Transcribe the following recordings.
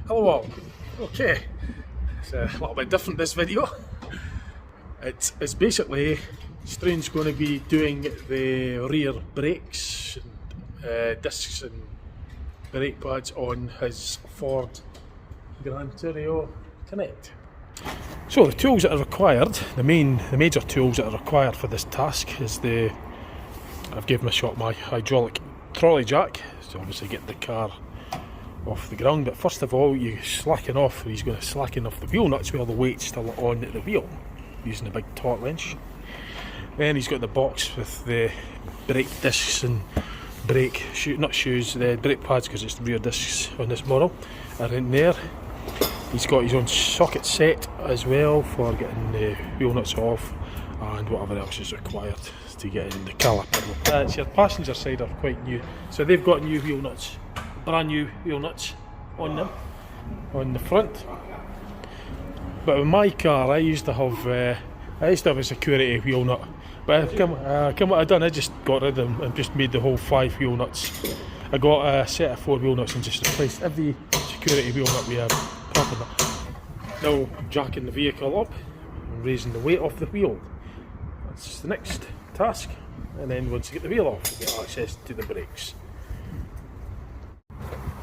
Hello all. Okay, it's a little bit different this video. It's basically Strange's going to be doing the rear brakes, discs and brake pads on his Ford Gran Tourneo Connect. So the tools that are required, the major tools that are required for this task is I've given a shot my hydraulic trolley jack to obviously get the car off the ground, but first of all he's going to slacken off the wheel nuts while the weight's still on the wheel using a big torque wrench. Then he's got the box with the brake discs and the brake pads, because it's the rear discs on this model are in there. He's got his own socket set as well for getting the wheel nuts off and whatever else is required to get in the caliper. Your passenger side are quite new, so they've got new wheel nuts, brand new wheel nuts on them on the front. But with my car, I used to have a security wheel nut. But what I done, I just got rid of them and just made the whole 5 wheel nuts. I got a set of 4 wheel nuts and just replaced every security wheel nut with a proper nut. Now jacking the vehicle up and raising the weight off the wheel. That's the next task. And then once you get the wheel off, you get access to the brakes.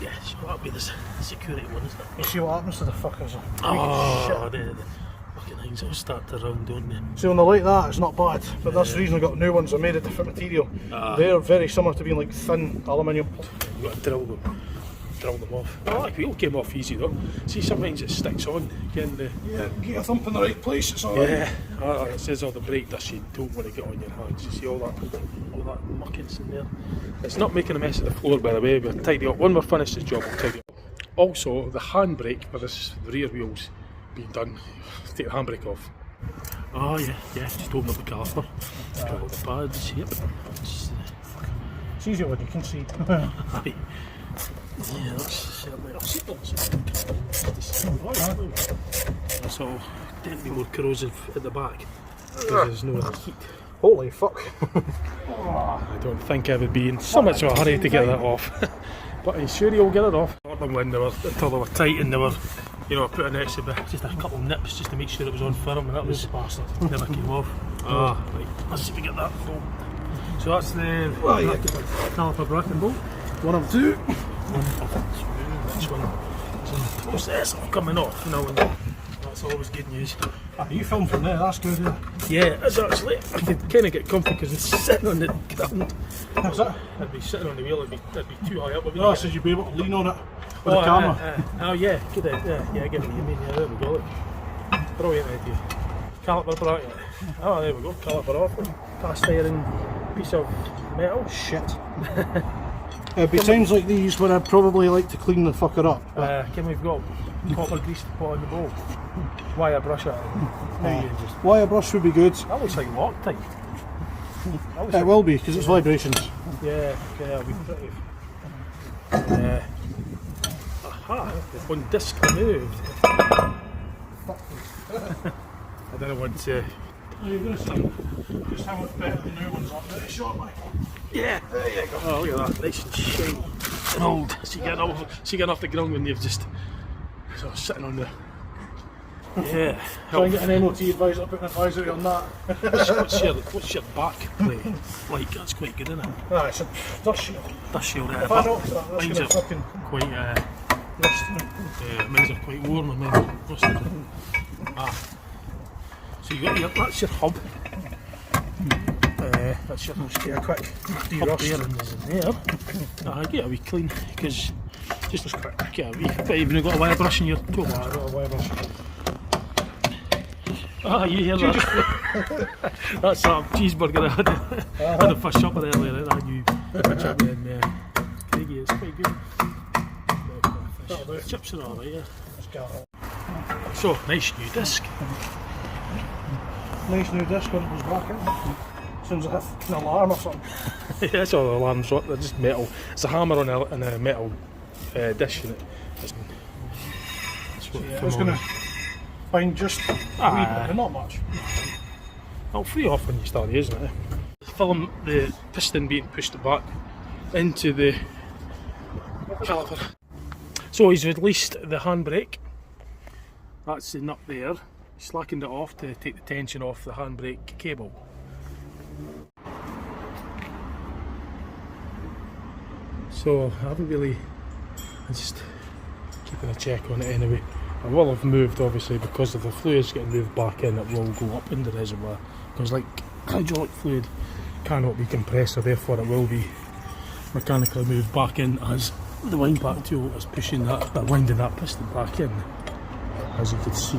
Yeah, so that'll be the security one, isn't it? You see what happens to the fuckers? Oh, the fucking things will start to round, don't they? See, when they're like that, it's not bad. But that's the reason I got new ones. I made a different material. They're very similar to being like thin aluminium. You've got to drill them off. Oh, that wheel came off easy though. See, sometimes it sticks on. Get a thump in the right place, it's alright. Yeah, it says all the brake dust you don't want to get on your hands. You see all that muckings in there. It's not making a mess of the floor, by the way. We'll tidy up. When we're finished this job, we'll tidy up. Also, the handbrake for the rear wheels being done. Take the handbrake off. Oh yeah, just open up the caliper. Pull out the pads, yep. It's easier when you can see. Yeah, that's certainly that's all definitely more corrosive at the back because there's no heat. Holy fuck. I don't think I would be in so much of a hurry to get that off. But I'm sure you'll get it off. When until they were tight and they were, put an extra bit, just a couple of nips just to make sure it was on firm, and that was never came off. Right, let's see if we get that. So that's the caliper bracket bolt. 1 of 2. Next one is in the process of coming off now, and that's always good news. You film from there, that's good. Yeah, it's actually, I could kind of get comfy because it's sitting on the ground. What's that? It'd be sitting on the wheel, it'd be too high up. No, so you'd be able to lean on it with the camera. Oh yeah, good idea. Yeah, get what you mean. Yeah, there we go. Look. Brilliant idea. Caliper bracket. Oh, there we go. Caliper off. Cast iron piece of metal. Shit. It'd be times like these where I'd probably like to clean the fucker up. We've got copper grease to put on the bowl. Wire brush it. Wire brush would be good. That looks like Loctite. It will be, because it's vibrations. Yeah, it'll be pretty. Aha, one disc removed. I don't want to. You're going to see just how much better the new ones are. Very short, mate. Yeah, there you go. Oh, look at that, nice and shiny and old. So you get off the ground when you've just sort of sitting on the. Yeah. Try and get an MOT advisor, put an advisory on that. What's your back play like? That's quite good, isn't it? It's a dust shield. Dust shield, If I notice that, that's mine's going to fucking quite mine are quite warm and mine are rusted. So you got that's your hub. That's your get a quick hub bearing is in there. Get a wee clean, because just as quick. Get a wee. But you've got a wire brush in your toe. I got a wire brush. You hear that? That's that cheeseburger I had the first supper earlier. That new chip in Craigie. It's quite good. The chips are alright, yeah. So, nice new disc. Nice new disc when it was back in. Sounds like an alarm or something. Yeah, it's all alarms, they're just metal. It's a hammer on a metal dish in it. I was going to find just a wee bit, not much. It'll free off when you start using it. Film the piston being pushed back into the caliper. So he's released the handbrake. That's the nut there. Slackened it off to take the tension off the handbrake cable. So I haven't really, I'm just keeping a check on it anyway. I will have moved, obviously, because of the fluids getting moved back in, it will go up in the reservoir, because like hydraulic fluid cannot be compressed, so therefore it will be mechanically moved back in as the wind back tool is pushing that, winding that piston back in, as you can see.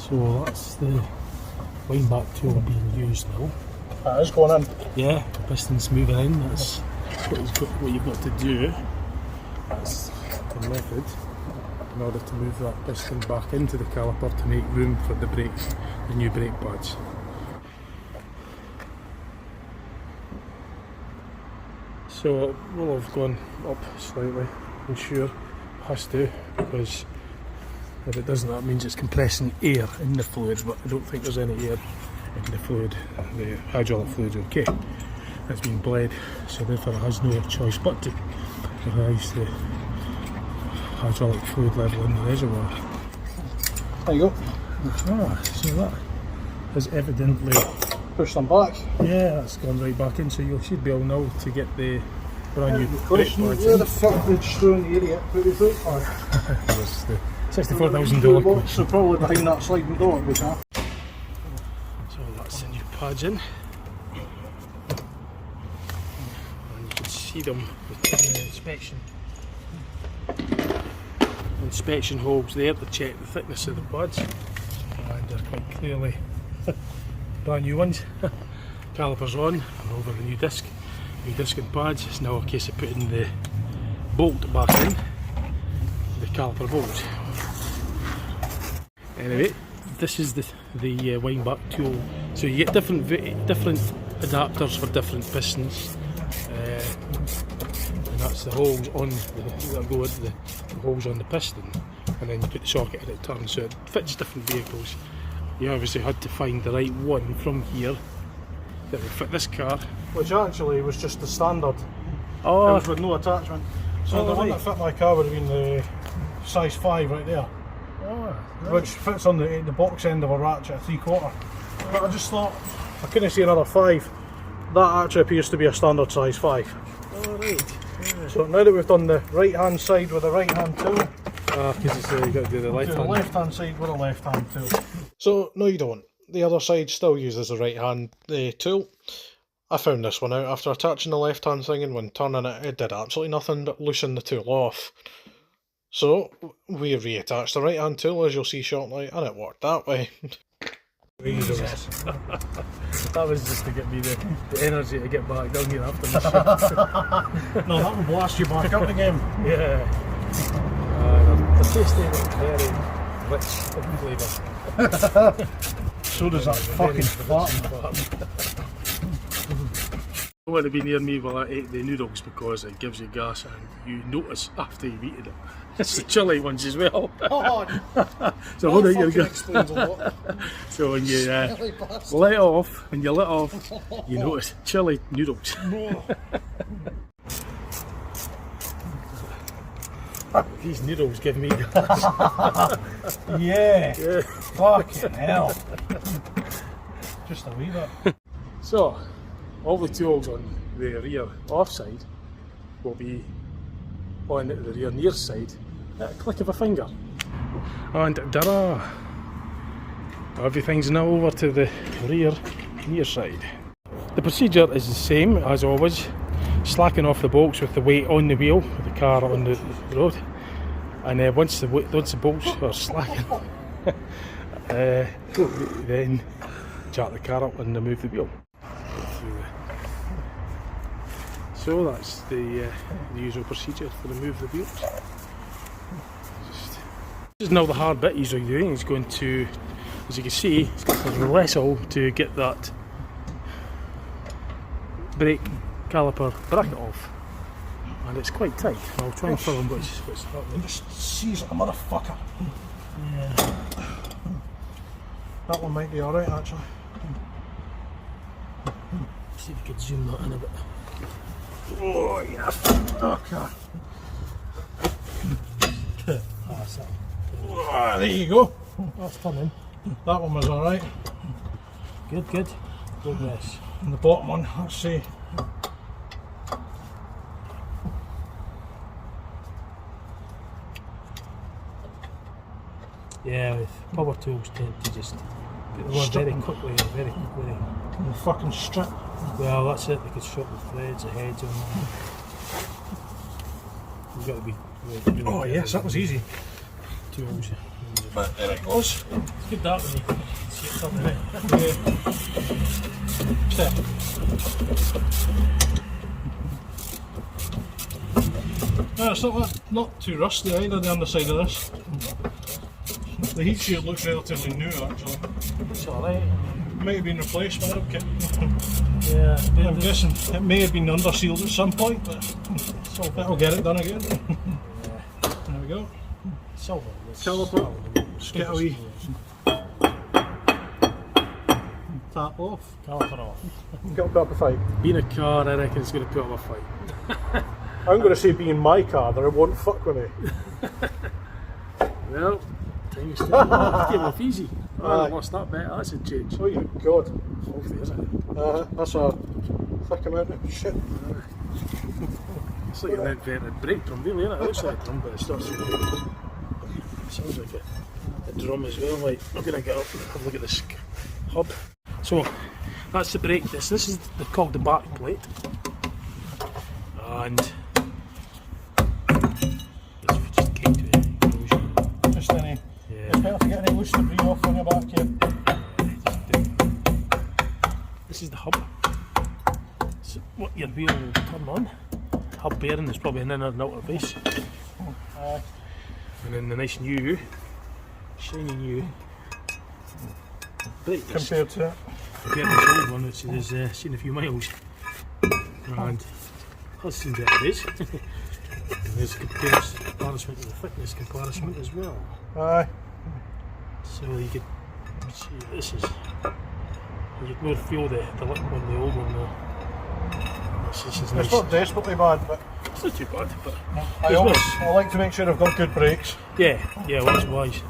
So that's the wind back tool being used now. That is going in. Yeah, the piston's moving in. That's what you've got to do. That's the method in order to move that piston back into the caliper to make room for the brakes, the new brake pads. So it will have gone up slightly, I'm sure. It has to, because if it doesn't, that means it's compressing air in the fluid, but I don't think there's any air in the fluid. The hydraulic fluid's okay. It's been bled, so therefore it has no choice but to rise the hydraulic fluid level in the reservoir. There you go. Ah, so that has evidently Push them back. yeah, that's gone right back in, so you should be able now to get the brand new brake Question, pads where in. the fuck did Strewn the idiot put his brake pad? It was the $64,000 question. So probably behind that sliding door we have. So that's the new pads in. And you can see them with the inspection holes there to check the thickness of the pads. And they're quite clearly brand new ones. Calipers on, and over the new disc and pads. It's now a case of putting the bolt back in, the caliper bolt. Anyway, this is the wind back tool. So you get different adapters for different pistons, and that's the holes on that go into the holes on the piston, and then you put the socket in it turns, so it fits different vehicles. You obviously had to find the right one from here that would fit this car. Which actually was just the standard. Oh, It was with no attachment. So the one that fit my car would have been the size 5 right there. Which fits on the box end of a ratchet 3/4. But I just thought, I couldn't see another 5. That actually appears to be a standard size 5. alright. Yeah. So now that we've done the right hand side with the right hand tool, Because you've got to do the left do the hand. left hand side with a left hand tool. So no you don't. The other side still uses the right hand tool. I found this one out after attaching the left hand thing, and when turning it, it did absolutely nothing but loosen the tool off. So we reattached the right hand tool, as you'll see shortly, and it worked that way. That was just to get me the energy to get back down here after the shift. No, that would blast you back up again. Yeah. The tasty but very rich in flavour. So does that fucking fart. You don't want to be near me while I eat the noodles because it gives you gas and you notice after you've eaten it. It's the chilli ones as well. Oh, So hold on, you go. explains a lot. So when you let off, you notice chilli noodles. These noodles give me gas. Yeah. Yeah. Fucking hell. Just a wee bit. So, all the tools on the rear offside will be on the rear near side at a click of a finger. And ta-da! Everything's now over to the rear near side. The procedure is the same as always, slacking off the bolts with the weight on the wheel, with the car on the road, and once the bolts are slacking, then jack the car up and remove the wheel. So that's the usual procedure for remove the wheels. This is now the hard bit he's doing. He's going to, as you can see, he's got a wrestle to get that brake caliper bracket off, and it's quite tight. I'll try and film what's happening. Just seize it, a motherfucker. Yeah. That one might be alright actually. See if we could zoom that in a bit. Oh yeah. Okay. That's it. Ah, there you go. That's turning. That one was alright. Good, good. Progress. And the bottom one, let's see. Yeah, with power tools tend to just get the one very quickly and very quickly. And the fucking strip. Well, that's it. They could shop the threads, the heads on them. You've got to be. Really Oh yes, that was easy. Tools. But there it goes. It's good that when you can see it something right. Yeah. It's not too rusty either, the underside of this. The heat shield looks relatively new actually. It's alright. Might have been replaced, but I don't care. Yeah. I'm guessing it may have been under sealed at some point, but that'll get it done again. There we go. Silver. Caliper. Just get a wee tap off. Caliper off. Got to put up a fight. Being a car, I reckon it's going to put up a fight. I'm going to say being my car, that it won't fuck with me. Well, time is still came off easy. Oh, I lost that bit. That's a change. Oh, you God. Hopefully, isn't it? That's a thick amount of shit. It's like an inverted brake drum, really, isn't it? It looks like a drum, but it starts with sounds like a drum as well. Like, I'm going to get up and have a look at this hub. So, that's the brake disc. This is called the back plate. And this just came to erosion. Just any. Yeah. It's better to get any loose debris off on your back here. This is the hub. So what your wheel will turn on. Hub bearing is probably an inner and outer base. And then the nice new, shiny new brake disc. Compared to it. Compared to this old one, which is seen a few miles. And that's seen better days. And there's comparison to the thickness comparison as well. Aye. So you could see this is. You could more feel the little one, the old one though. This is nice. It's not desperately bad, but It's not too bad, but I like to make sure I've got good brakes. yeah, well, it's wise.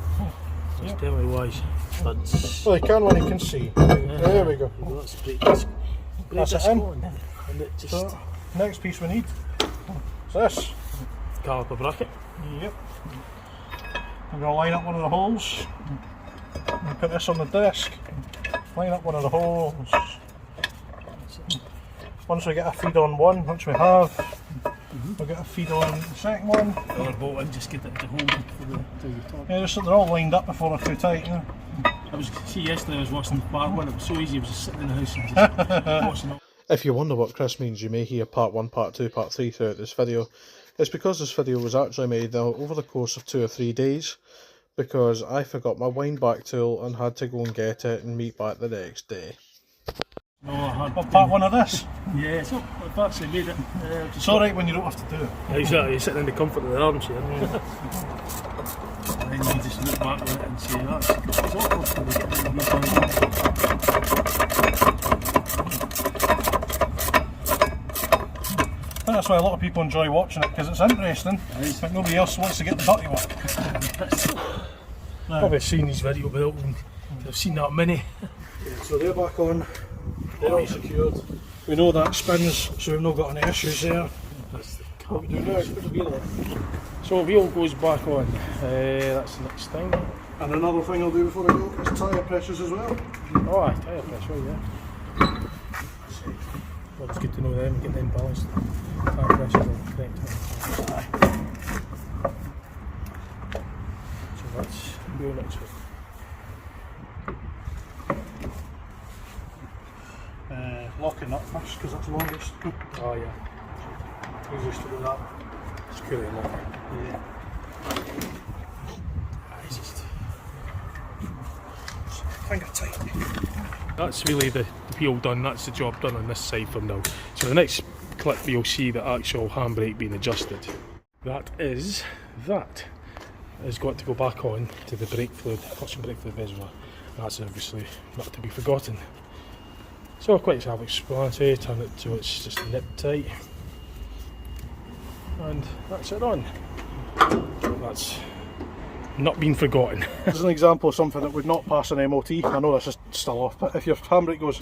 It's definitely wise. That's Well, you can when you can see. There we go. That's the brake disc. That's it in. And it just So, next piece we need is this. caliper bracket. Yep. I'm going to line up one of the holes and put this on the disc. Line up one of the holes. Once we get a feed on one, which we have, we'll get a feed on the second one. The other bolt in, just get it to hold for the top. Yeah, just so they're all lined up before they're too tight. You know? Yesterday I was watching the part one, it was so easy, I was just sitting in the house and just watching it. If you wonder what Chris means, you may hear part 1, part 2, part 3 throughout this video. It's because this video was actually made over the course of 2 or 3 days, because I forgot my wind back tool and had to go and get it and meet back the next day. No, I had Part 1 of this. yeah, so I've actually made it. It's alright when you don't have to do it. Exactly, you're sitting in the comfort of the armchair. And then you just look back at it and say, that's awkward for me. I think that's why a lot of people enjoy watching it, because it's interesting, but nobody else wants to get the dirty work. Probably seen these video built and I've seen that many. So they're back on, they're all secured. We know that spins, so we've not got any issues there. That's the What we do now is put the wheel on. So wheel goes back on. That's the next thing. And another thing I'll do before I go is tyre pressures as well. Oh, aye, tyre pressure, yeah. Well, it's good to know them, get them balanced. Tyre pressure is correct. Aye. So that's wheel next week. Locking up first because that's the longest. Oh yeah. Easiest to do that. Screw it lock. Yeah. It's just... Finger tight. That's really the wheel done, that's the job done on this side for now. So the next clip you'll see the actual handbrake being adjusted. That has got to go back on to the brake fluid, clutch and brake fluid reservoir. That's obviously not to be forgotten. So quite self-explanatory, turn it so it's just nip tight. And that's it on. That's not been forgotten. This is an example of something that would not pass an MOT. I know this is still off, but if your handbrake goes...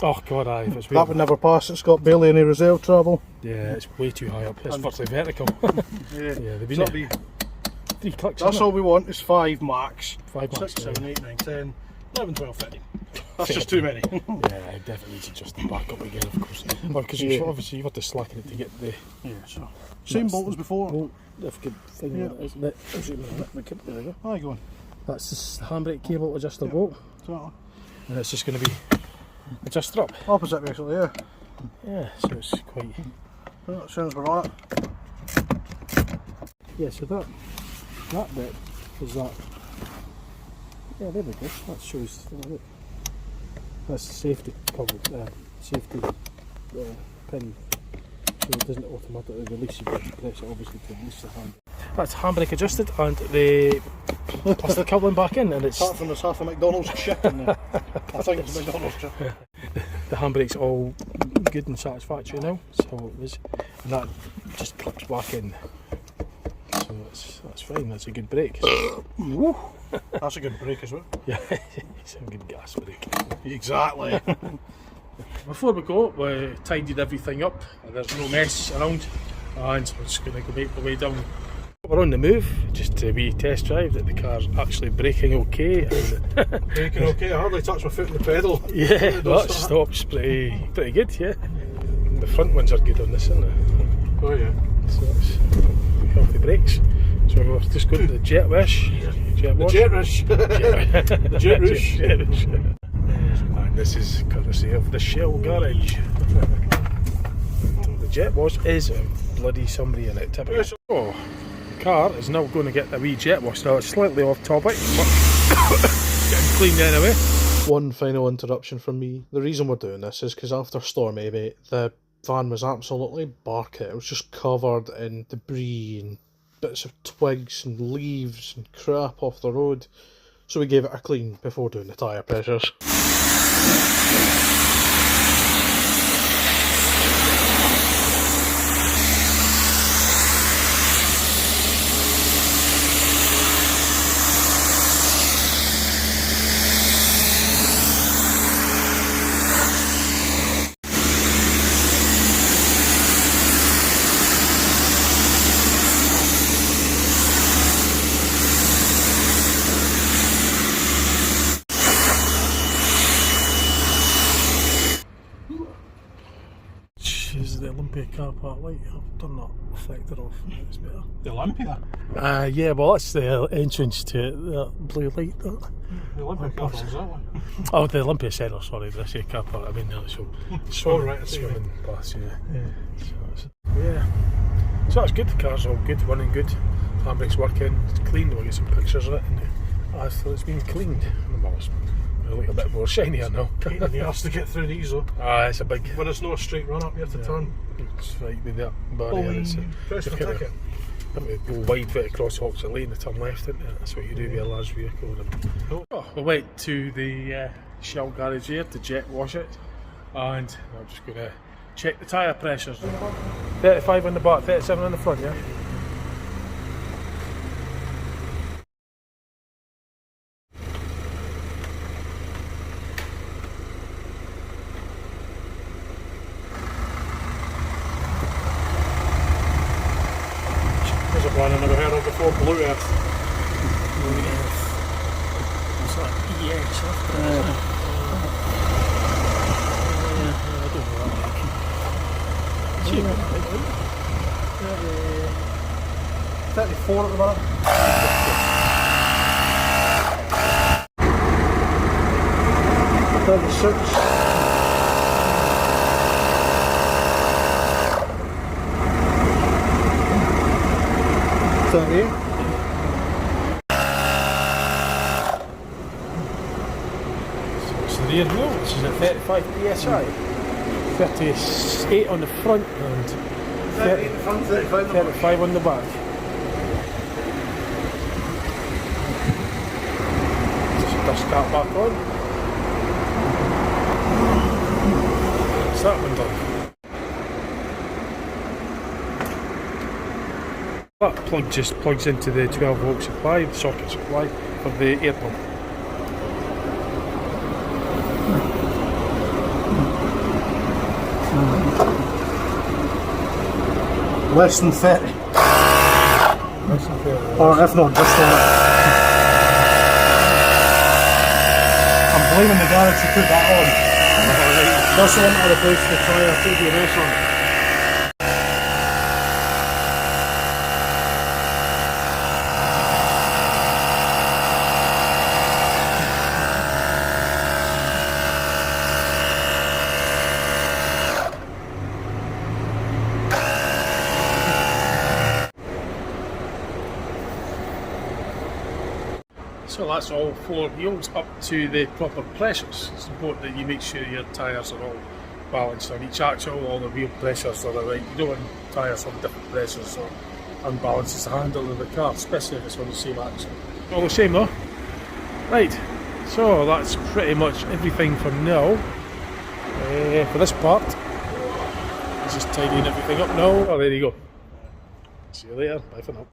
Oh god, aye, if it's that would never pass. It's got barely any reserve travel. Yeah, it's way too high up. It's virtually vertical. Yeah, they've been so be 3 clicks. That's all we want is 5 max. 5 max. 6, 7, 8, 9, 10, 11, 12, 15. That's just too many. Yeah, I definitely need to adjust it back up again, of course. Well, because obviously you've got to slacken it to get the... Yeah, so... Same bolt as before. Well, if I could find it, isn't it? There we go. Hi, go on. That's the handbrake cable adjuster bolt. So, And it's just going to be adjusted up. opposite basically, yeah. Yeah, so it's quite... Well, as soon as we're on it. Yeah, so that bit is that... Yeah, there we go. That shows... That's the safety cover, safety pin. So it doesn't automatically release, you have to press it obviously to release the hand. That's handbrake adjusted and the plastic coupling back in, and it's... Apart from there's half a McDonald's chip in there. I think it's a McDonald's chip. The handbrake's all good and satisfactory now, so it is, and that just clips back in. So that's fine, that's a good brake. That's a good brake as well. Yeah, it's a good gas brake. Exactly. Before we go, we tidied everything up, there's no mess around, and we're just going to go make the way down. We're on the move, just to be test drive that the car's actually braking okay. And braking okay, I hardly touch my foot on the pedal. Yeah, that stops pretty good, yeah. The front ones are good on this, isn't it? Oh yeah. So it's healthy brakes. So we're just going to the Jet Wish. The Jet Rush. The Jet Rush. And this is courtesy of the Shell garage. The Jet Wash is bloody somebody in it, typically. So, the car is now going to get a wee jet wash. Now it's slightly off topic, but getting cleaned anyway. One final interruption from me. The reason we're doing this is because after Storm Amy, the van was absolutely barking. It was just covered in debris and bits of twigs and leaves and crap off the road. So we gave it a clean before doing the tyre pressures. Is the Olympia car park light? I've done that reflector off. It's better. The Olympia? Yeah, well that's the entrance to it, that blue light. The Olympia car park, is that one? Oh, the Olympia Centre, sorry, did I say car park? I mean the actual swimming baths, yeah. So that's good, the car's all good, running good. Handbrake's working, it's clean, we'll get some pictures of it. And after it's been cleaned, well, it's a bit more shinier now. Pain in the arse to get through these though. It's a big... When it's not a straight run up, you have to turn. It's right with that barrier. Press the ticket. Go wide bit across Oxford Lane and turn left, isn't it? That's what you do with a large vehicle. We went to the Shell garage here to jet wash it, and I'm just going to check the tyre pressures. 35 on the back, 37 on the front, yeah? There's a brand I've never heard of before, Blue Earth. What's that? EX after it, isn't it? I don't know that bike. Cheap, isn't it? 34 at the minute. 36. 38. What's the rear wheel? Which is at 35 psi. 38 on the front and 35 on the back. Just dust cap back on. What's that one done? That plug just plugs into the 12 volt supply, the socket supply for the air pump. Less than 30. Less than 30. Or if not, just on it. I'm blaming the garage to put that on. That's the one that replaced the tyre to the race on. So that's all 4 wheels up to the proper pressures. It's important that you make sure your tyres are all balanced on each axle, all the wheel pressures are right. You don't want tyres on different pressures, so unbalances the handle of the car, especially if it's on the same axle. All the same though. Right, so that's pretty much everything for now. For this part, just tidying everything up now. Oh, there you go. See you later. Bye for now.